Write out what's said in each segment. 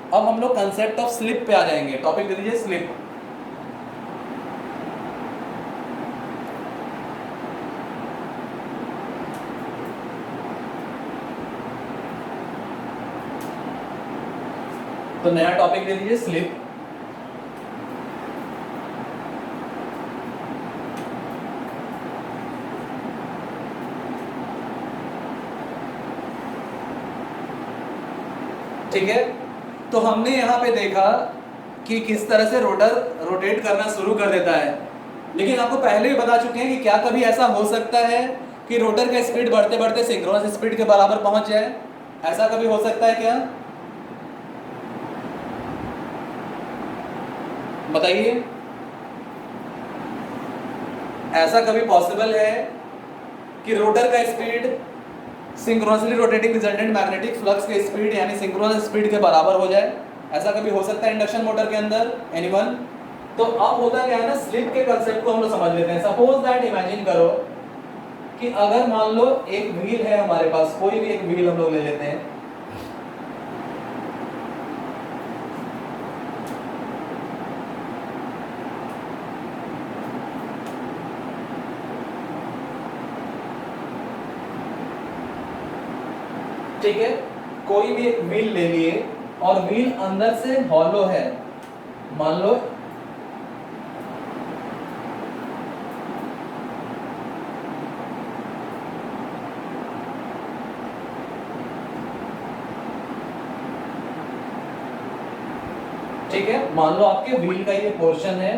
अब हम लोग कंसेप्ट ऑफ स्लिप पे आ जाएंगे। टॉपिक दे दीजिए स्लिप। तो नया टॉपिक दे दीजिए स्लिप। ठीक है, तो हमने यहाँ पे देखा कि किस तरह से रोटर रोटेट करना शुरू कर देता है, लेकिन आपको पहले भी बता चुके हैं कि क्या कभी ऐसा हो सकता है कि रोटर का स्पीड बढ़ते बढ़ते सिंक्रोनस स्पीड के बराबर पहुंच जाए? ऐसा कभी हो सकता है क्या? बताइए, ऐसा कभी पॉसिबल है कि रोटर का speed synchronously rotating resultant magnetic flux के स्पीड यानी सिंक्रोनस स्पीड के बराबर हो जाए? ऐसा कभी हो सकता है इंडक्शन मोटर के अंदर? एनीवन? तो अब होता क्या है ना, स्लिप के कंसेप्ट को हम लोग समझ लेते हैं। सपोज दैट, इमेजिन करो कि अगर मान लो एक व्हील है हमारे पास, कोई भी एक व्हील हम लोग ले लेते हैं। ठीक है, कोई भी एक व्हील ले लिए और व्हील अंदर से हॉलो है, मान लो ठीक है, मान लो आपके व्हील का ये पोर्शन है,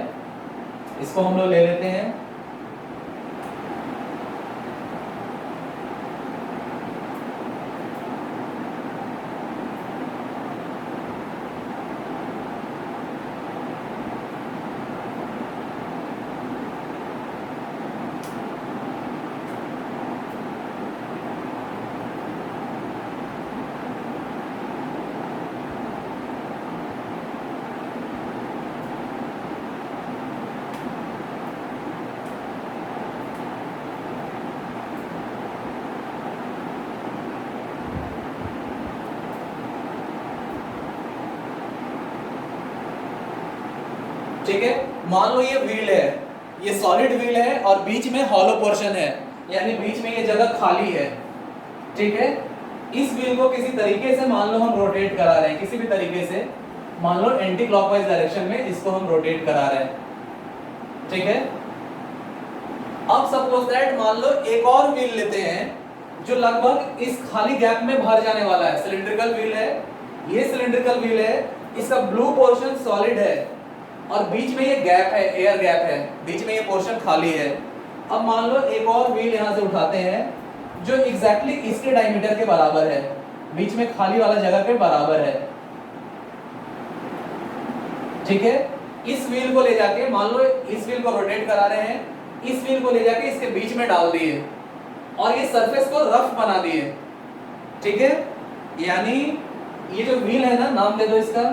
इसको हम लोग ले लेते हैं। ठीक है, मान लो ये व्हील है, ये सॉलिड व्हील है और बीच में हॉलो पोर्शन है, यानी बीच में ये जगह खाली है। ठीक है, इस व्हील को किसी तरीके से मान लो हम रोटेट करा रहे हैं, किसी भी तरीके से, मान लो एंटी क्लॉकवाइज डायरेक्शन में इसको हम रोटेट करा रहे हैं। ठीक है, अब सपोज दैट मान लो एक और व्हील लेते हैं जो लगभग इस खाली गैप में भर जाने वाला है। सिलिंड्रिकल व्हील है, ये सिलिंड्रिकल व्हील है, इसका ब्लू पोर्शन सॉलिड है और बीच में ये गैप है, एयर गैप है, बीच में ये पोर्शन खाली है। अब मान लो एक और व्हील यहां से उठाते हैं जो एग्जैक्टली इसके डायमीटर के बराबर है, बीच में खाली वाला जगह के बराबर है। ठीक है, इस व्हील को ले जाके, मान लो इस व्हील को रोटेट करा रहे हैं, इस व्हील को ले जाके इसके बीच में डाल दिए और ये सरफेस को रफ बना दिए। ठीक है, यानी ये जो व्हील है ना, नाम दे दो इसका,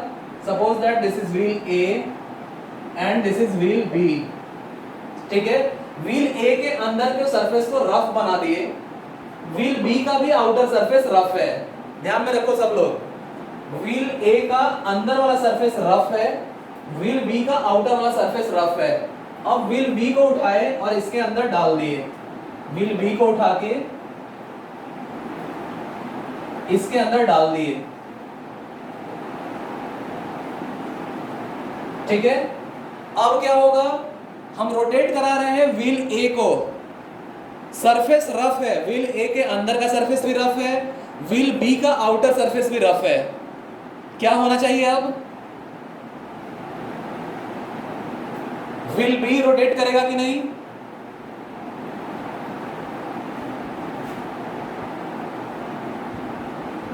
suppose that this is wheel A and this is wheel B. ठीक है, व्हील ए के अंदर के सरफेस को रफ बना दिए, व्हील बी का भी आउटर सरफेस रफ है। ध्यान में रखो सब लोग, व्हील ए का अंदर वाला सरफेस रफ है, व्हील बी का आउटर वाला सरफेस रफ है। अब व्हील बी को उठाए और इसके अंदर डाल दिए, व्हील बी को उठा के इसके अंदर डाल दिए। ठीक है, अब क्या होगा, हम रोटेट करा रहे हैं व्हील ए को, सरफेस रफ है, व्हील ए के अंदर का सरफेस भी रफ है, व्हील बी का आउटर सरफेस भी रफ है। क्या होना चाहिए अब, व्हील बी रोटेट करेगा कि नहीं?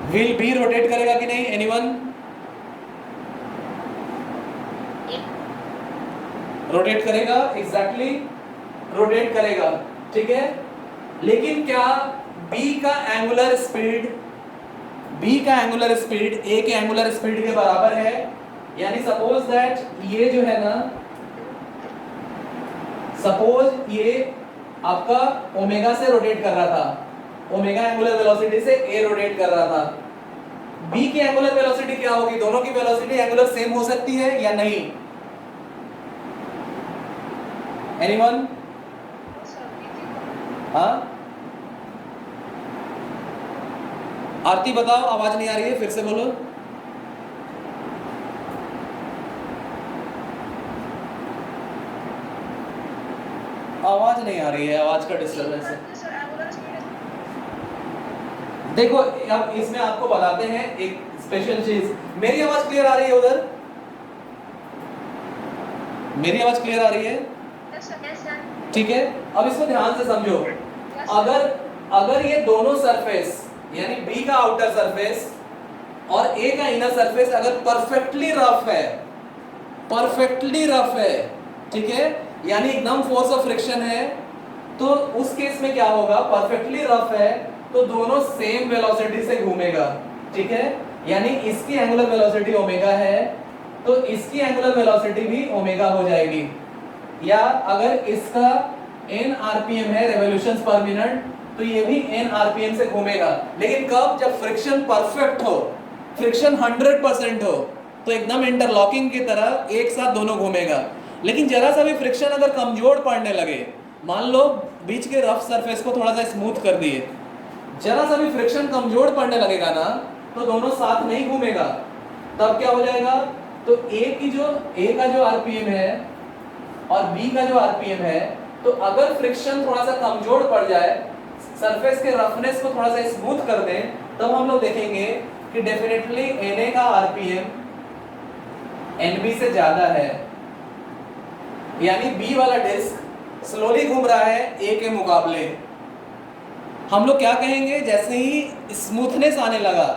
व्हील बी रोटेट करेगा कि नहीं? एनीवन? रोटेट करेगा, एग्जैक्टली रोटेट करेगा। ठीक है, लेकिन क्या बी का एंगुलर स्पीड, बी का एंगुलर स्पीड ए के एंगुलर स्पीड के बराबर है? यानी सपोज दैट ये जो है ना, सपोज ये आपका ओमेगा से रोटेट कर रहा था, ओमेगा एंगुलर वेलोसिटी से ए रोटेट कर रहा था। बी की एंगुलर वेलोसिटी क्या होगी? दोनों की वेलोसिटी एंगुलर सेम हो सकती है या नहीं? एनीवन? हाँ, आरती बताओ, आवाज नहीं आ रही है, फिर से बोलो। आवाज नहीं आ रही है, आवाज का डिस्टर्बेंस है। देखो अब इसमें आपको बताते हैं एक स्पेशल चीज। मेरी आवाज क्लियर आ रही है उधर? मेरी आवाज क्लियर आ रही है? ठीक है, अब इसको ध्यान से समझो। अगर अगर ये दोनों सरफेस यानी बी का आउटर सरफेस और ए का इनर सरफेस अगर परफेक्टली रफ है, परफेक्टली रफ है, ठीक है, यानी एकदम फोर्स ऑफ फ्रिक्शन है, तो उस केस में क्या होगा? परफेक्टली रफ है तो दोनों सेम वेलोसिटी से घूमेगा, ठीक है, यानी इसकी एंगुलर वेलोसिटी ओमेगा है तो इसकी एंगुलर वेलोसिटी भी ओमेगा हो जाएगी। या अगर इसका n आरपीएम है रेवोल्यूशंस पर मिनट तो ये भी n आरपीएम से घूमेगा। लेकिन कब? जब फ्रिक्शन परफेक्ट हो, फ्रिक्शन 100% हो, तो एकदम इंटरलॉकिंग की तरह एक साथ दोनों घूमेगा। लेकिन जरा सा भी फ्रिक्शन अगर कमजोर पड़ने लगे, मान लो बीच के रफ सरफेस को थोड़ा सा स्मूथ कर दिए, जरा सा भी फ्रिक्शन कमजोर पड़ने लगेगा ना तो दोनों साथ नहीं घूमेगा। तब क्या हो जाएगा? तो ए का जो आरपीएम है और बी का जो आरपीएम है, तो अगर फ्रिक्शन थोड़ा सा कमजोर पड़ जाए, सरफेस के रफनेस को थोड़ा सा स्मूथ कर दें, तब हम लोग देखेंगे कि डेफिनेटली एनए का आरपीएम एनबी से ज्यादा है, यानी बी वाला डिस्क स्लोली घूम रहा है ए के मुकाबले। हम लोग क्या कहेंगे? जैसे ही स्मूथनेस आने लगा,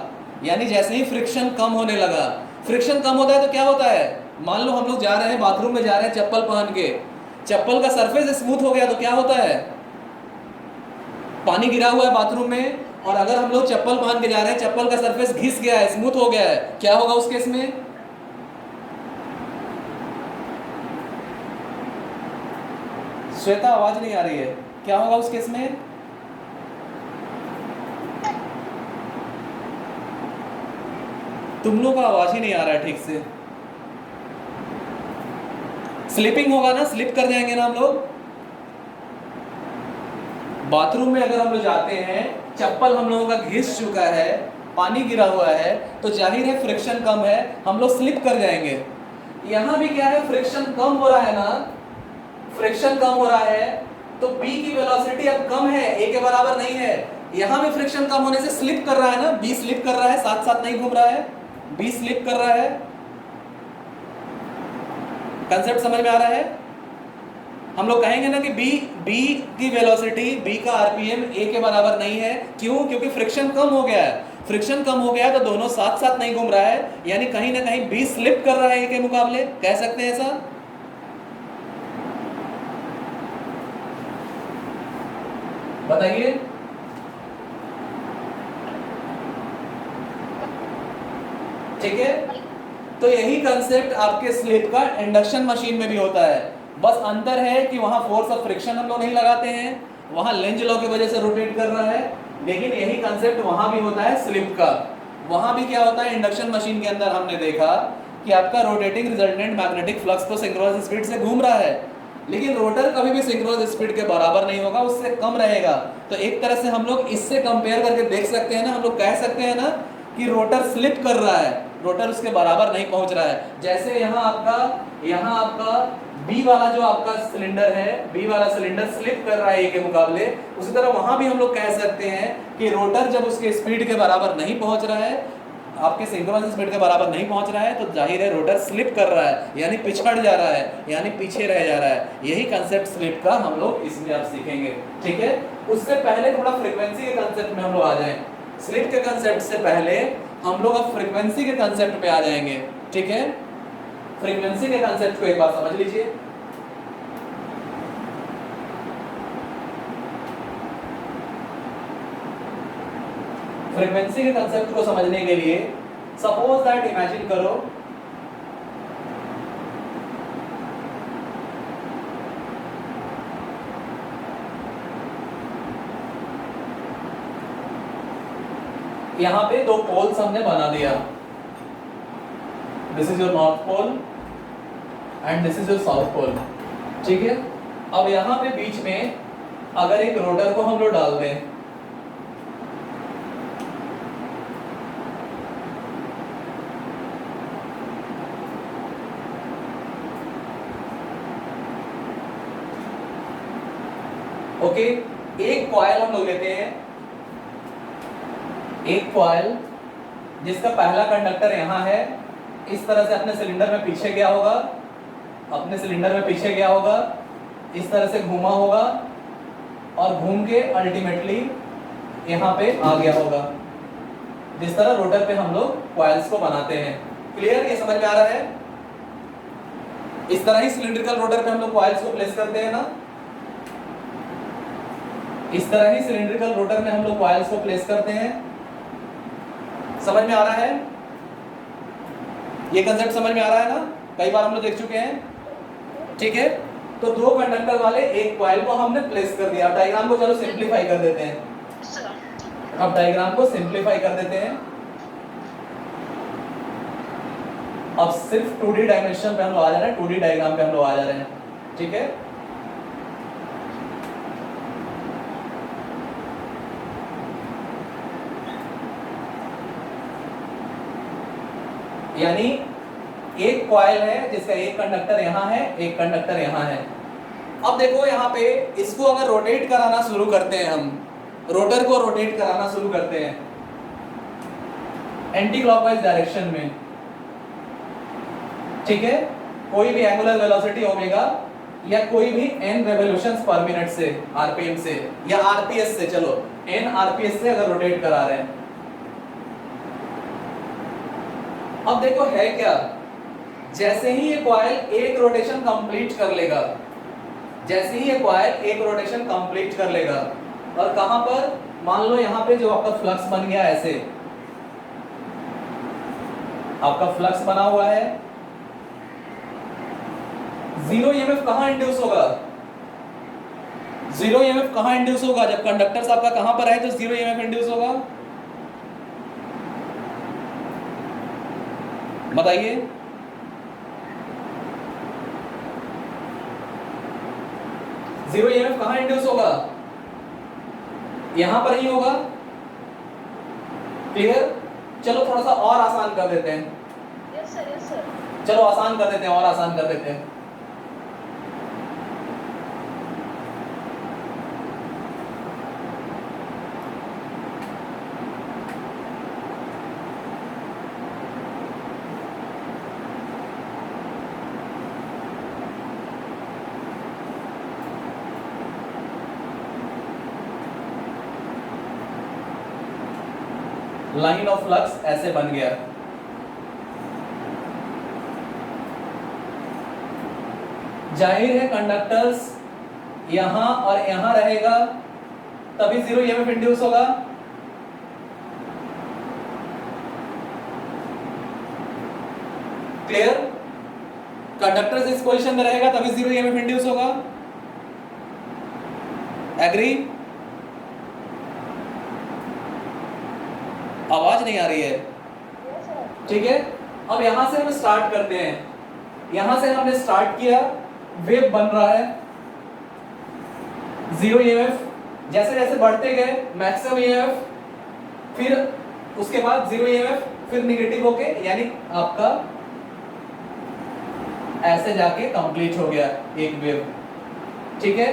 यानी जैसे ही फ्रिक्शन कम होने लगा, फ्रिक्शन कम होता है तो क्या होता है? मान लो हम लोग जा रहे हैं बाथरूम में, जा रहे हैं चप्पल पहन के, चप्पल का सरफेस स्मूथ हो गया तो क्या होता है? पानी गिरा हुआ है बाथरूम में और अगर हम लोग चप्पल पहन के जा रहे हैं, चप्पल का सरफेस घिस गया है, स्मूथ हो गया है, क्या होगा उस केस में? श्वेता आवाज नहीं आ रही है, क्या होगा उस केस में? तुम लोग का आवाज ही नहीं आ रहा है ठीक से। स्लिपिंग होगा ना, स्लिप कर जाएंगे ना हम लोग। बाथरूम में अगर हम लोग जाते हैं, चप्पल हम लोगों का घिस चुका है, पानी गिरा हुआ है, तो जाहिर है फ्रिक्शन कम है, हम लोग स्लिप कर जाएंगे। यहां भी क्या है? फ्रिक्शन कम हो रहा है ना, फ्रिक्शन कम हो रहा है तो B की वेलोसिटी अब कम है, A के बराबर नहीं है। यहां भी फ्रिक्शन कम होने से स्लिप कर रहा है ना, B स्लिप कर रहा है, साथ साथ नहीं घूम रहा है, B स्लिप कर रहा है। कंसेप्ट समझ में आ रहा है? हम लोग कहेंगे ना कि B की वेलोसिटी, B का आरपीएम A के बराबर नहीं है। क्यों? क्योंकि फ्रिक्शन कम हो गया है। फ्रिक्शन कम हो गया तो दोनों साथ साथ नहीं घूम रहा है, यानी कहीं ना कहीं B स्लिप कर रहा है A के मुकाबले। कह सकते हैं ऐसा? बताइए। ठीक है, तो यही कंसेप्ट आपके स्लिप का इंडक्शन मशीन में भी होता है। बस अंतर है कि वहां फोर्स ऑफ फ्रिक्शन हम लोग नहीं लगाते हैं, वहां लेंज लॉ की वजह से रोटेट कर रहा है, लेकिन यही कंसेप्ट वहां भी होता है स्लिप का। वहां भी क्या होता है? इंडक्शन मशीन के अंदर हमने देखा कि आपका रोटेटिंग रिजल्टेंट मैग्नेटिक फ्लक्स तो सिंक्रोनस स्पीड से घूम रहा है, लेकिन रोटर कभी भी सिंक्रोनस स्पीड के बराबर नहीं होगा, उससे कम रहेगा। तो एक तरह से हम लोग इससे कंपेयर करके देख सकते हैं ना, हम लोग कह सकते हैं ना कि रोटर स्लिप कर रहा है, रोटर उसके बराबर नहीं पहुंच रहा है। जैसे यहाँ आपका बी वाला जो आपका सिलेंडर है, बी वाला सिलेंडर स्लिप कर रहा है ए के मुकाबले, उसी तरह वहां भी हम लोग कह सकते हैं कि रोटर जब उसके स्पीड के बराबर नहीं पहुंच रहा है, आपके सिंक्रोनस स्पीड के बराबर नहीं पहुंच रहा है, तो जाहिर है रोटर स्लिप कर रहा है, यानी पिछड़ जा रहा है, यानी पीछे रह जा रहा है। यही कंसेप्ट स्लिप का हम लोग इसमें आप सीखेंगे। ठीक है, उससे पहले थोड़ा फ्रीक्वेंसी के कंसेप्ट में हम लोग आ जाएं। स्लिप के कंसेप्ट से पहले हम लोग अब फ्रीक्वेंसी के कंसेप्ट पे आ जाएंगे। ठीक है, फ्रीक्वेंसी के कंसेप्ट को एक बार समझ लीजिए। फ्रीक्वेंसी के कंसेप्ट को समझने के लिए सपोज दैट, इमेजिन करो यहाँ पे दो पोल्स हमने बना दिया, this is your north pole and this is your south pole, ठीक है। अब यहाँ पे बीच में अगर एक रोटर को हम लोग डाल दें, ओके, एक कॉइल हम लोग लेते हैं, एक कॉइल जिसका पहला कंडक्टर यहाँ है, इस तरह से अपने सिलेंडर में पीछे गया होगा, अपने सिलेंडर में पीछे गया होगा, इस तरह से घूमा होगा और घूम के अल्टीमेटली यहाँ पे आ गया होगा, जिस तरह रोटर पे हम लोग कॉइल्स को बनाते हैं। क्लियर, ये समझ में आ रहा है? इस तरह ही सिलिंड्रिकल रोटर पे हम लोग कॉइल्स को प्लेस करते हैं ना, इस तरह ही सिलिंड्रिकल रोटर में हम लोग कॉइल्स को प्लेस करते हैं। समझ में आ रहा है? ये कंसेप्ट समझ में आ रहा है ना? कई बार हम लोग देख चुके हैं, ठीक है। तो दो कंडक्टर वाले एक कॉइल को हमने प्लेस कर दिया। डायग्राम को चलो सिंपलीफाई कर देते हैं। अब डायग्राम को सिंपलीफाई कर देते हैं। अब सिर्फ 2D डायमेंशन पे हम लोग आ जा रहे हैं, 2D डायग्राम पे हम लोग आ जा रहे हैं, ठीक है। यानी एक कॉइल है जिसका एक कंडक्टर यहाँ है, एक कंडक्टर यहाँ है। अब देखो यहाँ पे इसको अगर रोटेट कराना शुरू करते हैं, हम रोटर को रोटेट कराना शुरू करते हैं एंटी क्लॉकवाइज डायरेक्शन में, ठीक है। कोई भी एंगुलर वेलोसिटी ओमेगा या कोई भी n रेवोल्यूशंस पर मिनट से, आरपीएम से या आरपीएस से, चलो n आरपीएस से अगर रोटेट करा रहे हैं। अब देखो है क्या, जैसे ही ये कॉइल एक रोटेशन कंप्लीट कर लेगा, जैसे ही ये कॉइल एक रोटेशन कंप्लीट कर लेगा और कहां पर, मान लो यहां पे जो आपका फ्लक्स बन गया, ऐसे आपका फ्लक्स बना हुआ है, जीरो ईएमएफ कहां इंड्यूस होगा, जीरो ईएमएफ कहां इंड्यूस होगा, जब कंडक्टर्स आपका कहां पर है तो जीरो ईएमएफ इंड्यूस होगा, बताइए। जीरो ईएमएफ कहां इंड्यूस होगा, यहां पर ही होगा। क्लियर, चलो थोड़ा सा और आसान कर देते हैं। Yes sir. चलो आसान कर देते हैं, और आसान कर देते हैं। लाइन ऑफ फ्लक्स ऐसे बन गया, जाहिर है कंडक्टर्स यहां और यहां रहेगा, तभी जीरो ईएमएफ इंड्यूस होगा। क्लियर, कंडक्टर्स इस पोजीशन में रहेगा तभी जीरो ईएमएफ इंड्यूस होगा। एग्री? आवाज नहीं आ रही है, ठीक है। अब यहां से हम स्टार्ट करते हैं, यहां से हमने स्टार्ट किया, वेव बन रहा है, जीरो ईएमएफ, जैसे जैसे बढ़ते गए मैक्सिमम ईएमएफ, फिर उसके बाद जीरो ईएमएफ, फिर नेगेटिव होके, यानी आपका ऐसे जाके कंप्लीट हो गया एक वेव, ठीक है।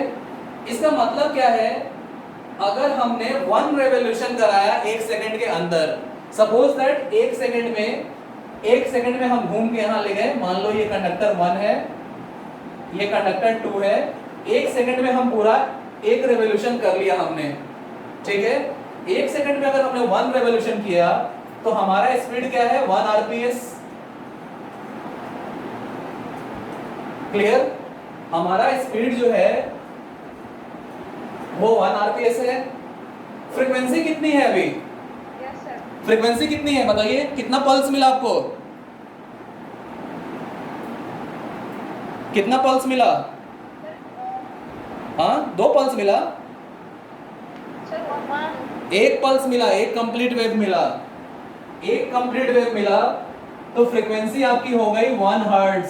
इसका मतलब क्या है, अगर हमने 1 रेवोल्यूशन कराया 1 सेकंड के अंदर, सपोज दैट 1 सेकंड में हम घूम के यहां ले गए, मान लो ये कंडक्टर 1 है, ये कंडक्टर 2 है, 1 सेकंड में हम पूरा एक रेवोल्यूशन कर लिया हमने, ठीक है। 1 सेकंड में अगर हमने 1 रेवोल्यूशन किया तो हमारा स्पीड क्या है, 1 आरपीएस। क्लियर, हमारा स्पीड जो है वो 1 आरपीएस है। फ्रीक्वेंसी कितनी है अभी? Yes sir. फ्रीक्वेंसी कितनी है बताइए, कितना पल्स मिला आपको, कितना पल्स मिला? हाँ, 2 पल्स मिला। सर 1 एक पल्स मिला, एक कंप्लीट वेव मिला, एक कंप्लीट वेव मिला, तो फ्रीक्वेंसी आपकी हो गई 1 हर्ट्ज।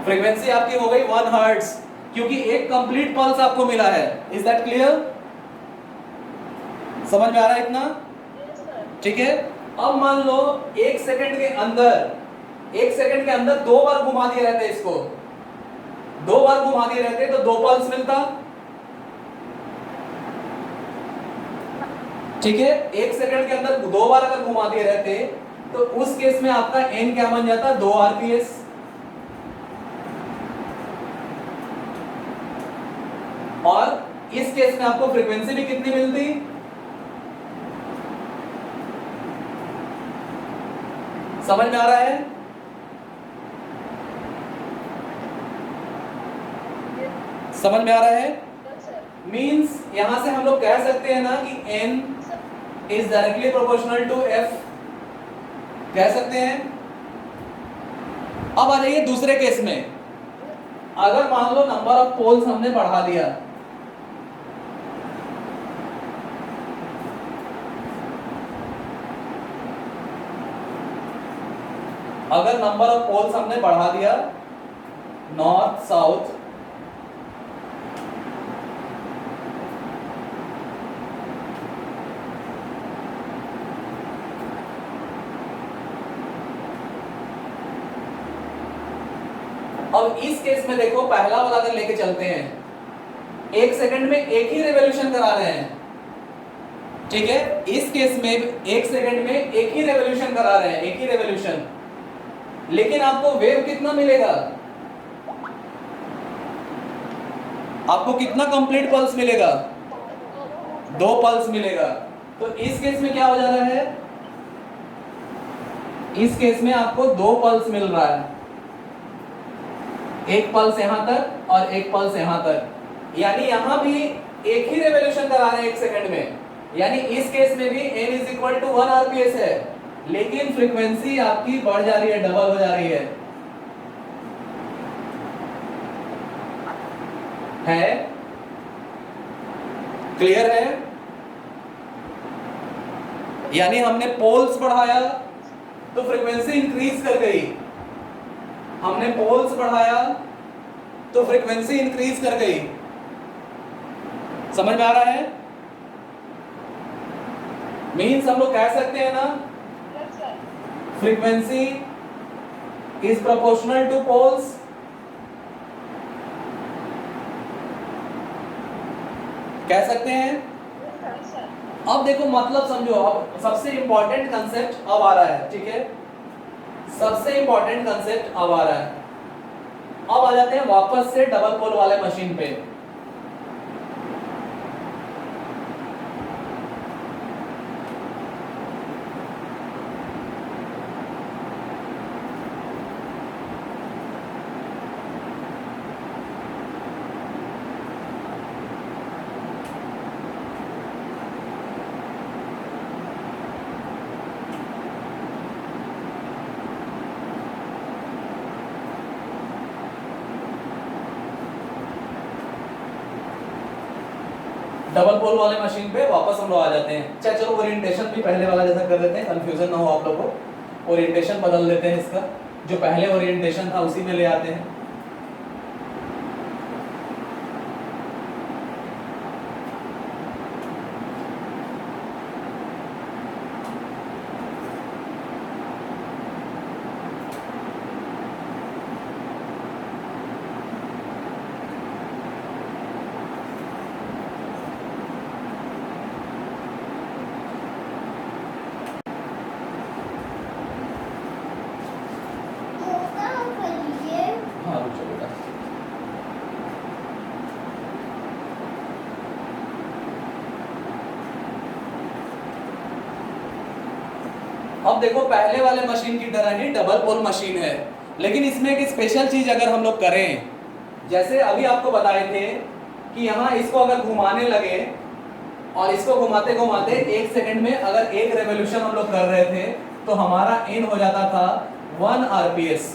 फ्रीक्वेंसी आपकी हो गई 1 हर्ट्ज, क्योंकि एक कंप्लीट पल्स आपको मिला है। Is that clear? समझ में आ रहा है इतना? Yes sir. ठीक है। अब मान लो 1 सेकंड के अंदर, 1 सेकंड के अंदर 2 बार घुमा दिए रहते, इसको 2 बार घुमा दिए रहते तो 2 पल्स मिलता। ठीक है, 1 सेकंड के अंदर 2 बार अगर घुमा दिए रहते तो उस केस में आपका एन क्या बन जाता? 2 आरपीएस। और इस केस में आपको फ्रीक्वेंसी भी कितनी मिलती? समझ में आ रहा है? समझ में आ रहा है? Yes sir. मींस यहां से हम लोग कह सकते हैं ना कि n is directly proportional to f, कह सकते हैं। अब आ जाइए दूसरे केस में। अगर मान लो नंबर ऑफ पोल्स हमने बढ़ा दिया, अगर नंबर ऑफ पोल्स हमने बढ़ा दिया नॉर्थ साउथ, अब इस केस में देखो, पहला वाला अगर लेके चलते हैं, 1 सेकंड में एक ही रेवोल्यूशन करा रहे हैं। ठीक है, इस केस में 1 सेकंड में एक ही रेवोल्यूशन करा रहे हैं, एक ही रेवोल्यूशन, लेकिन आपको वेव कितना मिलेगा? आपको कितना कंप्लीट पल्स मिलेगा? 2 पल्स मिलेगा। तो इस केस में क्या हो जा रहा है? इस केस में आपको 2 पल्स मिल रहा है, एक पल्स यहां तक और एक पल्स यहां तक, यानी यहां भी एक ही रेवोल्यूशन करा रहे हैं 1 सेकंड में, यानी इस केस में भी n is equal to 1 RPS है, लेकिन फ्रीक्वेंसी आपकी बढ़ जा रही है, डबल हो जा रही है? क्लियर है? यानी हमने पोल्स बढ़ाया तो फ्रीक्वेंसी इंक्रीज कर गई, हमने पोल्स बढ़ाया तो फ्रीक्वेंसी इंक्रीज कर गई। समझ में आ रहा है? मीन्स हम लोग कह सकते हैं ना, yes sir. Frequency is proportional to poles. कह सकते हैं। Yes sir. अब देखो मतलब समझो, अब सबसे इंपॉर्टेंट कंसेप्ट अब आ रहा है। ठीक है, सबसे इंपॉर्टेंट कंसेप्ट अब आ रहा है। अब आ जाते हैं वापस से डबल पोल वाले मशीन पे। डबल पोल वाले मशीन पे वापस हम लोग आ जाते हैं। चलो ओरिएंटेशन भी पहले वाला जैसा कर देते हैं, कंफ्यूजन ना हो आप लोगों को। ओरिएंटेशन बदल देते हैं, इसका जो पहले ओरिएंटेशन था उसी में ले आते हैं। हाँ, रुक जाओ बेटा। अब देखो, पहले वाले मशीन की तरह ही डबल पोल मशीन है, लेकिन इसमें एक स्पेशल चीज अगर हम लोग करें, जैसे अभी आपको बताए थे कि यहाँ इसको अगर घुमाने लगे और इसको घुमाते घुमाते 1 सेकंड में अगर एक रेवोल्यूशन हम लोग कर रहे थे तो हमारा इन हो जाता था 1 आरपीएस।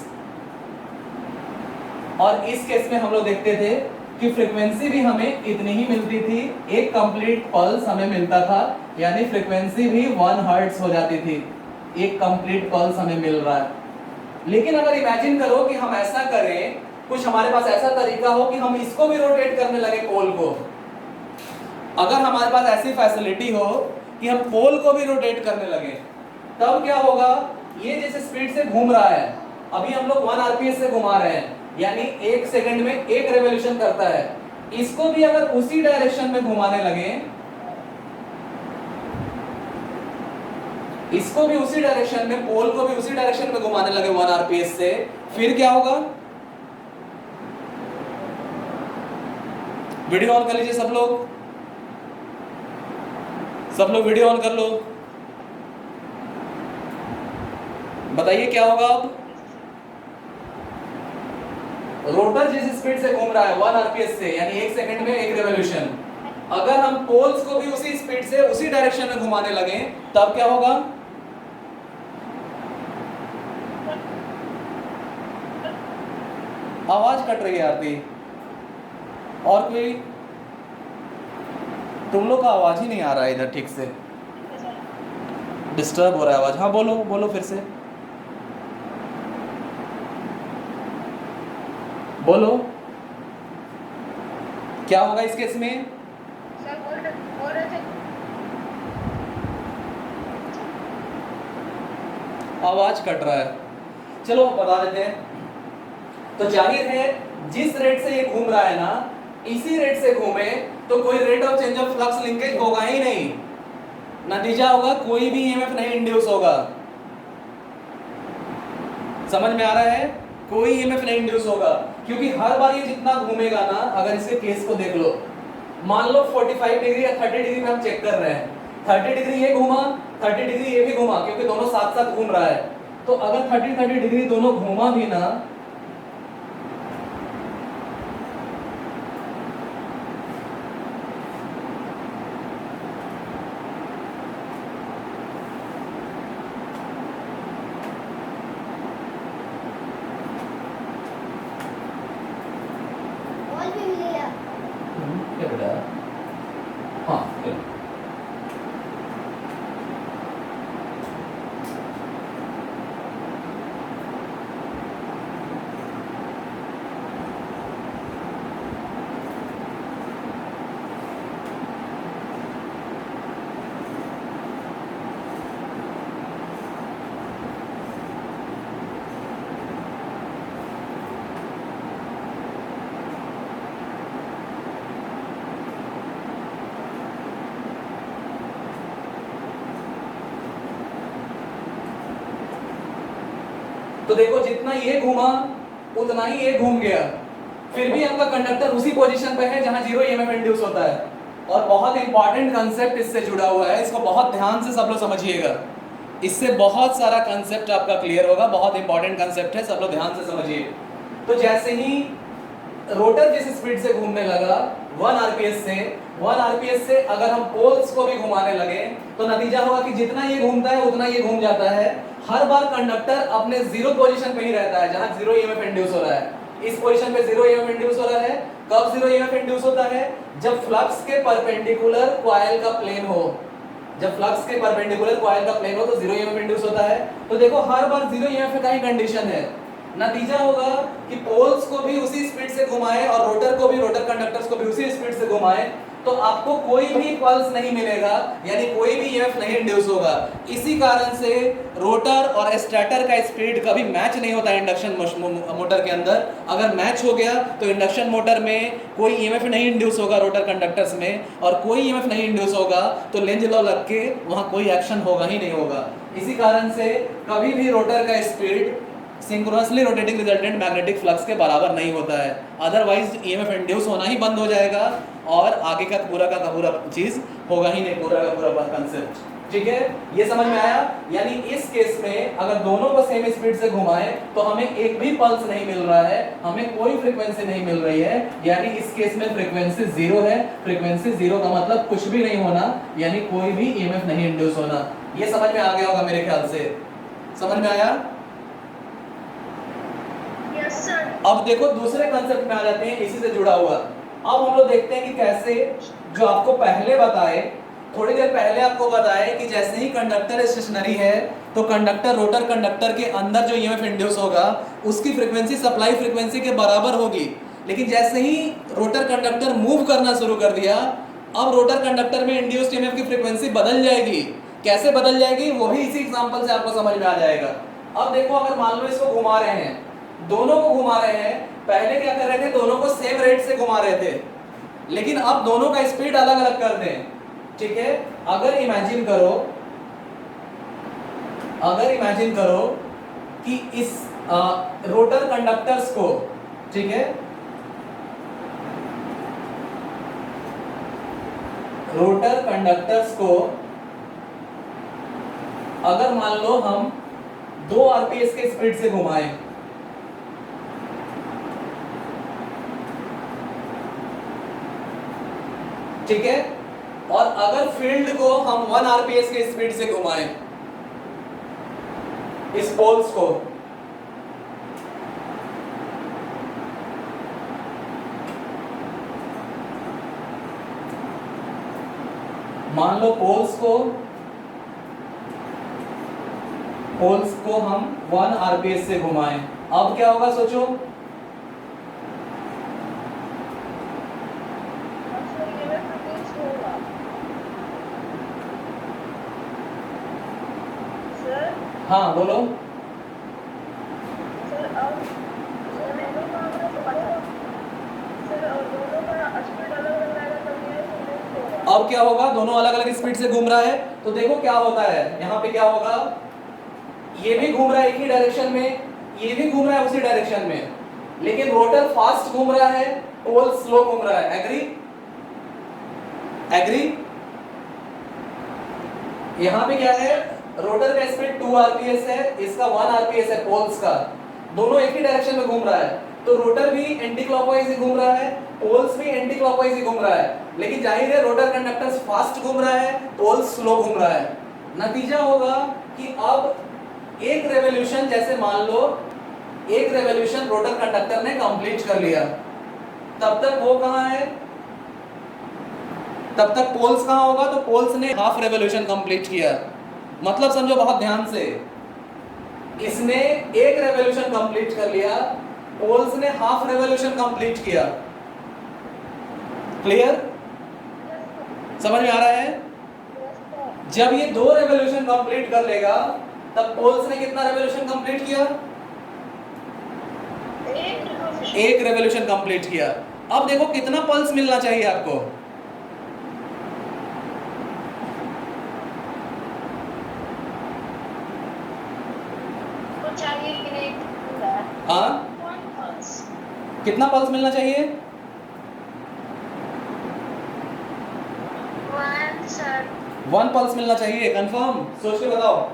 और इस केस में हम लोग देखते थे कि फ्रीक्वेंसी भी हमें इतनी ही मिलती थी, एक कंप्लीट पल्स हमें मिलता था, यानी फ्रीक्वेंसी भी 1 हर्ट्ज हो जाती थी, एक कंप्लीट पल्स हमें मिल रहा है। लेकिन अगर इमेजिन करो कि हम ऐसा करें, कुछ हमारे पास ऐसा तरीका हो कि हम इसको भी रोटेट करने लगे, पोल को। अगर हमारे पास ऐसी फैसिलिटी हो कि हम पोल को भी रोटेट करने लगे, तब क्या होगा? ये जैसे स्पीड से घूम रहा है, अभी हम लोग 1 आरपीएस से घुमा रहे हैं, यानी 1 सेकंड में 1 रेवोल्यूशन करता है। इसको भी अगर उसी डायरेक्शन में घुमाने लगे, इसको भी उसी डायरेक्शन में, पोल को भी उसी डायरेक्शन में घुमाने लगे 1 आरपीएस से, फिर क्या होगा? वीडियो ऑन कर लीजिए सब लोग, वीडियो ऑन कर लो। बताइए क्या होगा अब? रोटर जिस स्पीड से घूम रहा है 1 आरपीएस से, यानी 1 सेकंड में 1 रेवोल्यूशन, अगर हम पोल्स को भी उसी स्पीड से उसी डायरेक्शन में घुमाने लगे, तब क्या होगा? आवाज कट रही है आरती, और कोई? तुम लोग का आवाज ही नहीं आ रहा है इधर ठीक से, डिस्टर्ब हो रहा है आवाज। हाँ बोलो बोलो फिर से बोलो, क्या होगा इस केस में? सर बोल रहे थे। आवाज कट रहा है, चलो बता देते हैं। तो जाहिर है जिस रेट से ये घूम रहा है ना, इसी रेट से घूमे तो कोई rate of change of flux linkage होगा ही नहीं, नतीजा होगा कोई भी ईएमएफ नहीं इंड्यूस होगा। समझ में आ रहा है? कोई ईएमएफ नहीं इंड्यूस होगा, क्योंकि हर बार ये जितना घूमेगा ना, अगर इसके केस को देख लो, मान लो 45 डिग्री या 30 डिग्री में हम चेक कर रहे हैं, 30 डिग्री ये घूमा, 30 डिग्री ये भी घूमा, क्योंकि दोनों साथ साथ घूम रहा है। तो अगर 30 डिग्री दोनों घूमा भी ना, क्या बेटा? हाँ तो देखो जितना ये घूमा उतना ही ये घूम गया, फिर भी आपका कंडक्टर उसी पोजीशन पे है जहां जीरो ईएमएफ इंड्यूस होता है। और बहुत इंपॉर्टेंट कंसेप्ट इससे जुड़ा हुआ है, इसको बहुत ध्यान से सब लोग समझिएगा, इससे बहुत सारा कंसेप्ट आपका क्लियर होगा। बहुत इंपॉर्टेंट कंसेप्ट है, सब लोग ध्यान से समझिए। तो जैसे ही रोटर जिस स्पीड से घूमने लगा 1 आरपीएस से अगर हम पोल्स को भी घुमाने लगे, तो नतीजा होगा कि जितना ये घूमता है उतना ये घूम जाता है। हर बार कंडक्टर अपने जीरो पोजीशन पे ही रहता है, जहां जीरो ईएमएफ इंड्यूस हो रहा है। इस पोजीशन पे जीरो ईएमएफ इंड्यूस हो रहा है। कब जीरो ईएमएफ इंड्यूस होता है? जब फ्लक्स के परपेंडिकुलर कॉइल का प्लेन हो, जब फ्लक्स के परपेंडिकुलर कॉइल का प्लेन हो तो जीरो ईएमएफ इंड्यूस होता है। तो देखो हर बार जीरो ईएमएफ का ही कंडीशन है। नतीजा होगा कि पोल्स को भी उसी स्पीड से घुमाएं और रोटर को भी, रोटर कंडक्टर्स को भी उसी स्पीड से घुमाएं, तो आपको कोई भी पल्स नहीं मिलेगा, यानी कोई भी ईएमएफ नहीं इंड्यूस होगा। इसी कारण से रोटर और स्टेटर का स्पीड कभी मैच नहीं होता इंडक्शन मोटर के अंदर। अगर मैच हो गया तो इंडक्शन मोटर में कोई ईएमएफ नहीं इंड्यूस होगा रोटर कंडक्टर्स में, और कोई ईएमएफ नहीं इंड्यूस होगा तो लेंज लॉ लग के वहां कोई एक्शन होगा ही नहीं होगा। इसी कारण से कभी भी रोटर का speed synchronously rotating resultant magnetic flux के बराबर नहीं होता है, अदरवाइज ईएमएफ इंड्यूस होना ही बंद हो जाएगा और आगे का पूरा चीज होगा ही नहीं, पूरा कंसेप्ट। ठीक है, ये समझ में आया? यानी इस केस में अगर दोनों को सेम स्पीड से घुमाएं तो हमें एक भी पल्स नहीं मिल रहा है, हमें कोई फ्रीक्वेंसी नहीं मिल रही है, यानी इस केस में फ्रीक्वेंसी जीरो है। फ्रीक्वेंसी जीरो का मतलब कुछ भी नहीं होना, यानी कोई भी ईएमएफ नहीं इंड्यूस होना। ये समझ में आ गया होगा मेरे ख्याल से, समझ में आया? Yes sir. अब देखो दूसरे कंसेप्ट में आ जाते हैं इसी से जुड़ा हुआ। अब हम लोग देखते हैं कि कैसे, जो आपको पहले बताए, थोड़ी देर पहले आपको बताए कि जैसे ही कंडक्टर स्टेशनरी है तो कंडक्टर, रोटर कंडक्टर के अंदर जो ईएमएफ इंड्यूस होगा उसकी फ्रीक्वेंसी सप्लाई फ्रीक्वेंसी के बराबर होगी। लेकिन जैसे ही रोटर कंडक्टर मूव करना शुरू कर दिया, अब रोटर कंडक्टर में इंड्यूस्ड ईएमएफ की फ्रीक्वेंसी बदल जाएगी। कैसे बदल जाएगी वो भी इसी एग्जांपल से आपको समझ में आ जाएगा। अब देखो, अगर मान लो इसको घुमा रहे हैं, दोनों को घुमा रहे हैं, पहले क्या कर रहे थे, दोनों को सेम रेट से घुमा रहे थे, लेकिन अब दोनों का स्पीड अलग अलग कर दें। ठीक है, अगर इमेजिन करो कि इस रोटर कंडक्टर्स को, ठीक है, रोटर कंडक्टर्स को अगर मान लो हम 2 आरपीएस के स्पीड से घुमाएं, ठीक है, और अगर फील्ड को हम 1 आरपीएस के स्पीड से घुमाएं, इस पोल्स को, मान लो पोल्स को हम 1 आरपीएस से घुमाएं, अब क्या होगा सोचो। हाँ बोलो। अब क्या होगा, दोनों अलग अलग स्पीड से घूम रहा है, तो देखो क्या होता है, यहाँ पे क्या होगा, ये भी घूम रहा है एक ही डायरेक्शन में, ये भी घूम रहा है उसी डायरेक्शन में, लेकिन रोटर फास्ट घूम रहा है, पोल स्लो घूम रहा है। एग्री? यहाँ पे क्या है, रोटर का स्पीड 2 आरपीएस है, इसका 1 आरपीएस है पोल्स का, दोनों एक ही डायरेक्शन में घूम रहा है, तो रोटर भी एंटी क्लॉकवाइज ही घूम रहा है, पोल्स भी एंटी क्लॉकवाइज ही घूम रहा है, लेकिन जाहिर है रोटर कंडक्टर्स फास्ट घूम रहा है, पोल्स स्लो घूम रहा है। नतीजा होगा कि अब एक रेवोल्यूशन, जैसे मान लो एक रेवोल्यूशन रोटर कंडक्टर ने कंप्लीट कर लिया, तब तक वो कहाँ है, तब तक पोल्स कहाँ होगा, तो पोल्स ने हाफ रेवोल्यूशन कंप्लीट किया। मतलब समझो बहुत ध्यान से, इसने एक रेवोल्यूशन कंप्लीट कर लिया, पोल्स ने हाफ रेवोल्यूशन कंप्लीट किया। क्लियर? समझ में आ रहा है? जब ये 2 रेवोल्यूशन कंप्लीट कर लेगा, तब पोल्स ने कितना रेवोल्यूशन कंप्लीट किया, एक रेवोल्यूशन कंप्लीट किया। अब देखो कितना पल्स मिलना चाहिए आपको, हाँ, कितना पल्स मिलना चाहिए, 1 पल्स मिलना चाहिए। कंफर्म? सोच के बताओ।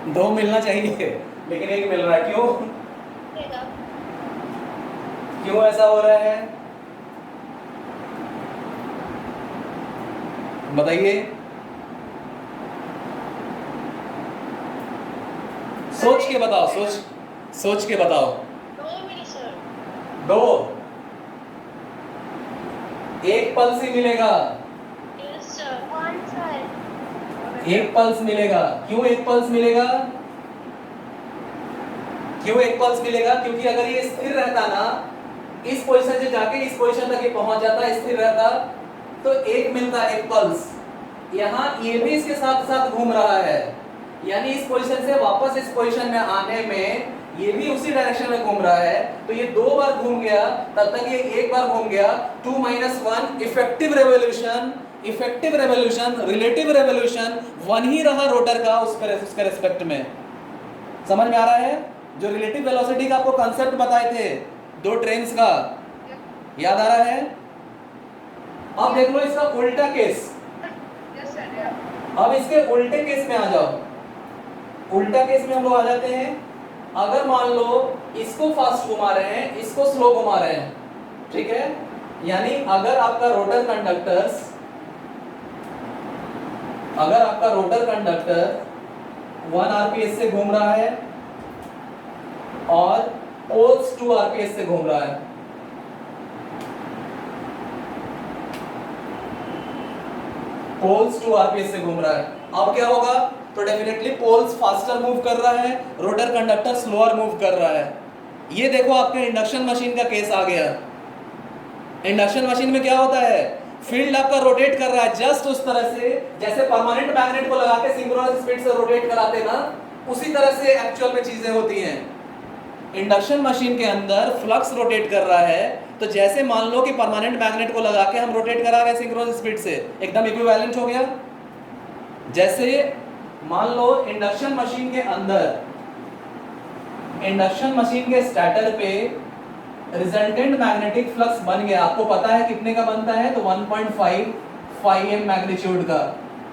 दो मिलना चाहिए लेकिन एक मिल रहा है, क्यों? क्यों ऐसा हो रहा है बताइए, सोच के बताओ, सोच के बताओ। 2, 1 पल्स ही मिलेगा, 1 पल्स मिलेगा। क्यों 1 पल्स मिलेगा? क्यों 1 पल्स मिलेगा? क्योंकि अगर ये स्थिर रहता ना, इस पोजीशन से जाके इस पोजीशन तक ये पहुंच जाता, स्थिर रहता, तो 1 मिलता, 1 पल्स। यहाँ ये भी इसके साथ साथ घूम रहा है, यानी इस पोजीशन से वापस इस पोजीशन में आने में ये भी उसी डायरेक्शन में घूम रहा है, तो ये 2 बार घूम गया, तब तक ये 1 बार घूम गया। 2 - 1 इफेक्टिव रेवोल्यूशन, रिलेटिव रेवोल्यूशन 1 ही रहा रोटर का उसके रेस्पेक्ट में। समझ में आ रहा है? जो रिलेटिव वेलोसिटी का आपको कांसेप्ट बताए थे 2 ट्रेन्स का, याद आ रहा है? अब देख लो इसका उल्टा केस। अब इसके उल्टे केस में आ जाओ। उल्टा केस में हम लोग आ जाते हैं, अगर मान लो इसको फास्ट घुमा रहे हैं, इसको स्लो घुमा रहे हैं, ठीक है, यानी अगर आपका रोटर कंडक्टर्स अगर आपका रोटर कंडक्टर 1 आरपीएस से घूम रहा है और पोल्स 2 आरपीएस से घूम रहा है, पोल्स 2 आरपीएस से घूम रहा है, अब क्या होगा? तो डेफिनेटली पोल्स फास्टर मूव कर रहा है, रोटर कंडक्टर स्लोअर मूव कर रहा है। ये देखो आपके इंडक्शन मशीन का केस आ गया। इंडक्शन मशीन में क्या होता है? फील्ड आपका रोटेट कर रहा है जस्ट उस तरह से जैसे परमानेंट मैग्नेट को लगा के सिंक्रोनस स्पीड से रोटेट कराते ना, उसी तरह से एक्चुअल में चीजें होती हैं। इंडक्शन मशीन के अंदर फ्लक्स रोटेट कर रहा है, तो जैसे मान लो कि परमानेंट मैग्नेट को लगा के हम रोटेट करा रहे हैं सिंक्रोनस स्पीड से, एकदम इक्विवेलेंट हो गया। जैसे मान लो इंडक्शन मशीन के अंदर, इंडक्शन मशीन के स्टार्टर पे रिजल्टेंट मैग्नेटिक फ्लक्स बन गया, आपको पता है कितने का बनता है? तो 1.5 m मैग्नीट्यूड का।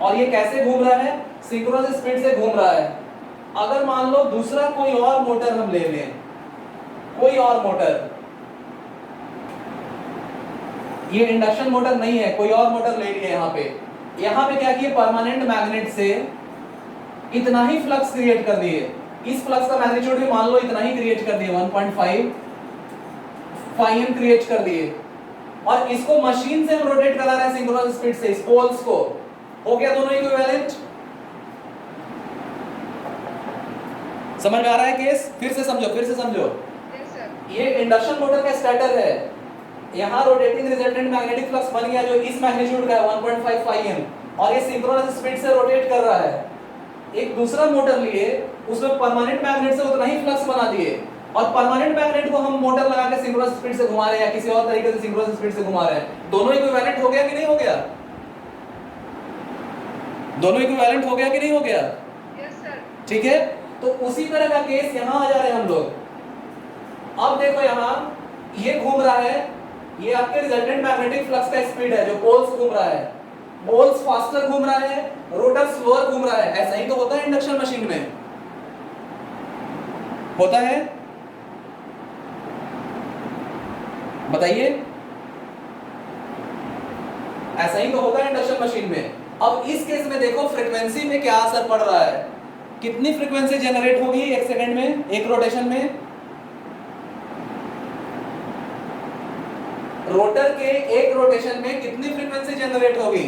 और ये कैसे घूम रहा है? सिंक्रोनस स्पीड से घूम रहा है। अगर मान लो दूसरा कोई और मोटर हम ले लें, कोई और मोटर, ये इंडक्शन मोटर नहीं है, कोई और मोटर ले लिए यहाँ पे क्या किए? परमानेंट मैग्नेट से इतना ही फ्लक्स क्रिएट कर दिए, इस फ्लक्स का मैग्नीट्यूड भी मान लो इतना ही क्रिएट कर दिए, 1.5 m क्रिएट कर दिए, और इसको मशीन से हम रोटेट करा रहे हैं सिंक्रोनस स्पीड से, इस पोल्स को। हो गया दोनों इक्विवेलेंट? समझ में आ रहा है केस? फिर से समझो, फिर से समझो। Yes, sir. ये इंडक्शन मोटर का स्टार्टर है, यहाँ रोटेटिंग रिजल्टेंट मैग्नेटिक फ्लक्स बन गया जो इस मैग्नीट्यूड का है 1.5 m, और ये सिंक्रोनस स्पीड से रोटेट कर रहा है। एक दूसरा मोटर लिए, उसमें परमानेंट मैग्नेट से उतना ही फ्लक्स बना दिए, और परमानेंट मैग्नेट को हम मोटर लगा के सिंक्रोनस स्पीड से घुमा रहे हैं या किसी और तरीके से सिंक्रोनस स्पीड से घुमा रहे हैं। दोनों इक्विवेलेंट हो गया कि नहीं हो गया? दोनों इक्विवेलेंट हो गया कि नहीं हो गया? Yes, sir. ठीक है, तो उसी तरह का केस यहां आ जा रहे हैं हम लोग। अब देखो यहाँ ये घूम रहा है, ये आपके रिजल्टेंट मैग्नेटिक फ्लक्स का स्पीड है जो पोल्स घूम रहा है, पोल्स फास्टर घूम रहा है, रोटर स्लोअर घूम रहा है। ऐसा ही तो होता है इंडक्शन मशीन में, होता है? बताइए, ऐसा ही तो होता है इंडक्शन मशीन में। अब इस केस में देखो फ्रीक्वेंसी में क्या असर पड़ रहा है, कितनी फ्रीक्वेंसी जनरेट होगी एक सेकंड में, एक रोटेशन में? रोटर के एक रोटेशन में कितनी फ्रीक्वेंसी जनरेट होगी?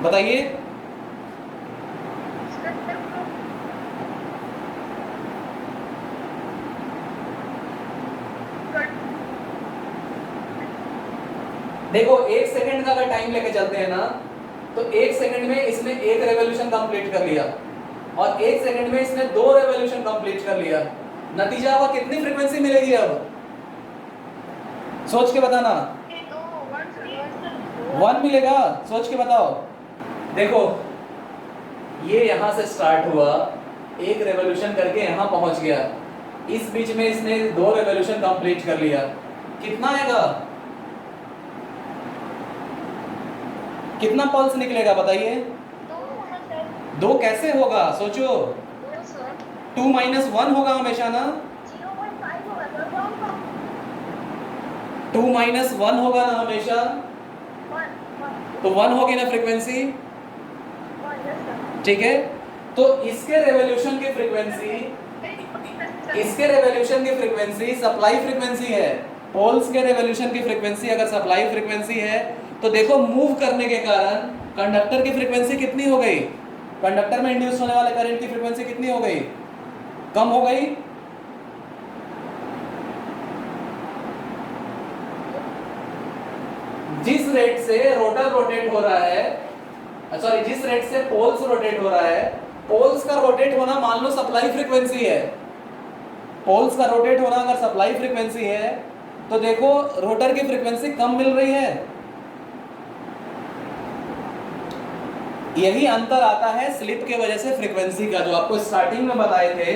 बताइए। देखो एक सेकंड का अगर टाइम लेके चलते हैं ना, तो एक सेकंड में इसने एक रेवोल्यूशन कंप्लीट कर लिया, और एक सेकंड में इसने 2 रेवोल्यूशन कंप्लीट कर लिया। नतीजा हुआ कितनी फ्रीक्वेंसी मिलेगी? अब सोच के बताना। 1 मिलेगा, सोच के बताओ। देखो ये यहां से स्टार्ट हुआ, एक रेवोल्यूशन करके यहां पहुंच गया, इस बीच में इसने 2 रेवोल्यूशन कंप्लीट कर लिया। कितना आएगा? कितना पल्स निकलेगा बताइए? 2 कैसे होगा? सोचो, 2 - 1 होगा हमेशा ना, 2 - 1 होगा ना हमेशा, तो 1 होगी ना फ्रीक्वेंसी, ठीक है? तो इसके रेवोल्यूशन की फ्रीक्वेंसी, इसके रेवोल्यूशन की फ्रीक्वेंसी सप्लाई फ्रीक्वेंसी है। पोल्स के रेवोल्यूशन की फ्रीक्वेंसी अगर सप्लाई फ्रीक्वेंसी है, तो देखो मूव करने के कारण कंडक्टर की फ्रीक्वेंसी कितनी हो गई? कंडक्टर में इंड्यूस होने वाले करंट की फ्रीक्वेंसी कितनी हो गई? कम हो गई। जिस रेट से रोटर रोटेट हो रहा है, सॉरी जिस रेट से पोल्स रोटेट हो रहा है, पोल्स का रोटेट होना मान लो सप्लाई फ्रीक्वेंसी है, पोल्स का रोटेट होना अगर सप्लाई फ्रीक्वेंसी है, तो देखो रोटर की फ्रीक्वेंसी कम मिल रही है। यही अंतर आता है स्लिप के वजह से फ्रीक्वेंसी का, जो आपको स्टार्टिंग में बताए थे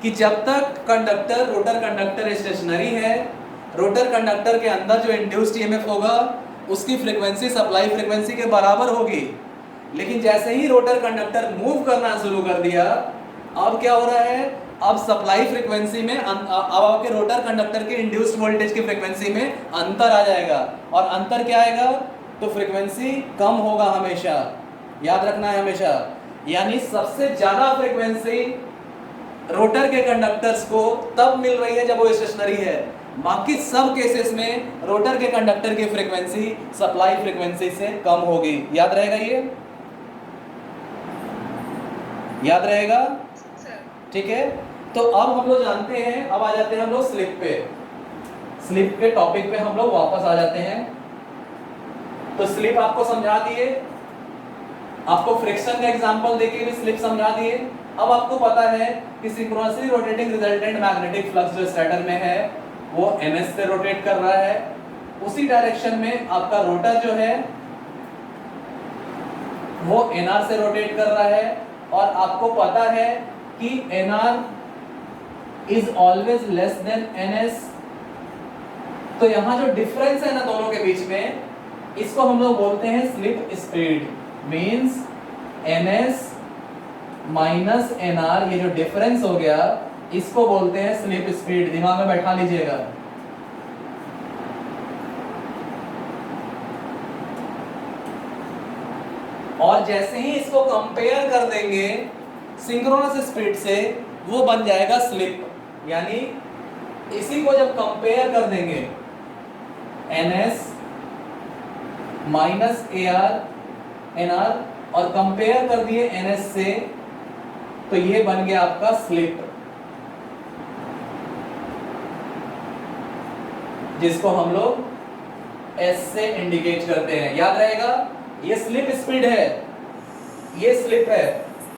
कि जब तक कंडक्टर, रोटर कंडक्टर स्टेशनरी है, रोटर कंडक्टर के अंदर जो इंड्यूस्ड ईएमएफ होगा उसकी फ्रीक्वेंसी सप्लाई फ्रीक्वेंसी के बराबर होगी। लेकिन जैसे ही रोटर कंडक्टर मूव करना शुरू कर दिया, अब क्या हो रहा है? अब सप्लाई फ्रीक्वेंसी में अब आपके रोटर कंडक्टर के इंड्यूस्ड वोल्टेज की फ्रीक्वेंसी में अंतर आ जाएगा, और अंतर क्या आएगा, तो फ्रीक्वेंसी कम होगा हमेशा, याद रखना है हमेशा। यानी सबसे ज्यादा फ्रीक्वेंसी रोटर के कंडक्टर्स को तब मिल रही है जब वो स्टेशनरी है, बाकी सब केसेस में रोटर के कंडक्टर की फ्रीक्वेंसी सप्लाई फ्रीक्वेंसी से कम होगी। याद रहेगा ये, याद रहेगा, सर ठीक है। तो अब हम लोग जानते हैं, अब आ जाते हैं हम लोग स्लिप पे, स्लिप के टॉपिक पे हम लोग वापस आ जाते हैं। तो स्लिप आपको समझा दिए, आपको फ्रिक्शन का एग्जांपल देके भी स्लिप समझा दिए। अब आपको पता है कि सिंक्रोनसली रोटेटिंग रिजल्टेंट मैग्नेटिक फ्लक्स जो स्टेटर में है वो ns से रोटेट कर रहा है, उसी डायरेक्शन में आपका रोटर जो है वो nr से रोटेट कर रहा है, और आपको पता है कि nr is always less than ns। तो यहां जो डिफरेंस है ना दोनों के बीच में, इसको हम लोग बोलते हैं slip speed, means ns minus nr, ये जो डिफरेंस हो गया इसको बोलते हैं स्लिप स्पीड। दिमाग में बैठा लीजिएगा। और जैसे ही इसको कंपेयर कर देंगे सिंक्रोनस स्पीड से, वो बन जाएगा स्लिप। यानी इसी को जब कंपेयर कर देंगे ns माइनस nr और कंपेयर कर दिए ns से, तो ये बन गया आपका स्लिप, जिसको हम लोग S से इंडिकेट करते हैं। याद रहेगा, ये स्लिप स्पीड है, ये स्लिप है।